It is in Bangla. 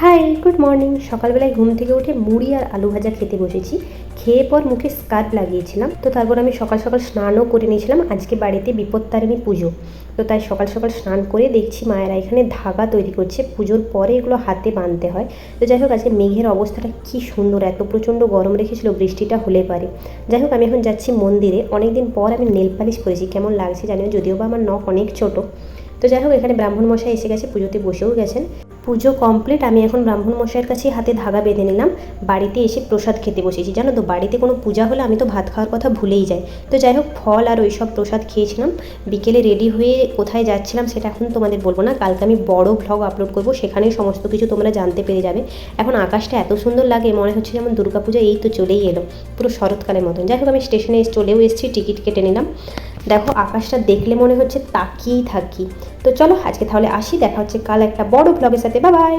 High, good morning. সকালবেলায় ঘুম থেকে উঠে মুড়ি আর আলু ভাজা খেতে বসেছি। খেয়ে পর মুখে স্কার্ফ লাগিয়েছিলাম, তো তারপর আমি সকাল সকাল স্নানও করে নিয়েছিলাম। আজকে বাড়িতে বিপত্তারিণী পুজো, তো তাই সকাল সকাল স্নান করে দেখছি মায়েরা এখানে ধাগা তৈরি করছে। পুজোর পরে এগুলো হাতে বাঁধতে হয়। তো যাই হোক, আজকে মেঘের অবস্থাটা কী সুন্দর, এত প্রচণ্ড গরম রেখেছিল, বৃষ্টিটা হলে পারে। যাই হোক, আমি এখন যাচ্ছি মন্দিরে। অনেকদিন পর আমি নেল পালিশ করেছি, কেমন লাগছে জানিও, যদিও বা আমার নখ অনেক ছোটো। তো যাই হোক, এখানে ব্রাহ্মণ মশাই এসে গেছে, পুজোতে বসেও গেছেন। পুজো কমপ্লিট। আমি এখন ব্রাহ্মণ মশাইয়ের কাছে হাতে ধাগা বেঁধে নিলাম। বাড়িতে এসে প্রসাদ খেতে বসেছি। জানো তো, বাড়িতে কোনো পূজা হলে আমি তো ভাত খাওয়ার কথা ভুলেই যাই। তো যাই হোক, ফল আর ওই সব প্রসাদ খেয়েছিলাম। বিকেলে রেডি হয়ে কোথায় যাচ্ছিলাম সেটা এখন তোমাদের বলবো না, কালকে আমি বড় ভ্লগ আপলোড করবো, সেখানেই সমস্ত কিছু তোমরা জানতে পেরে যাবে। এখন আকাশটা এত সুন্দর লাগে, মনে হচ্ছে যেমন দুর্গাপূজা এই তো চলেই এলো, পুরো শরৎকালের মতন। যাই হোক, আমি স্টেশনে চলেও এসেছি, টিকিট কেটে নিলাম। দেখো, আকাশটা দেখলে মনে হচ্ছে তাকিয়েই থাকি। তো চলো আজকে তাহলে আসি, দেখা হচ্ছে কাল একটা বড় ভ্লগের সাথে। Bye bye.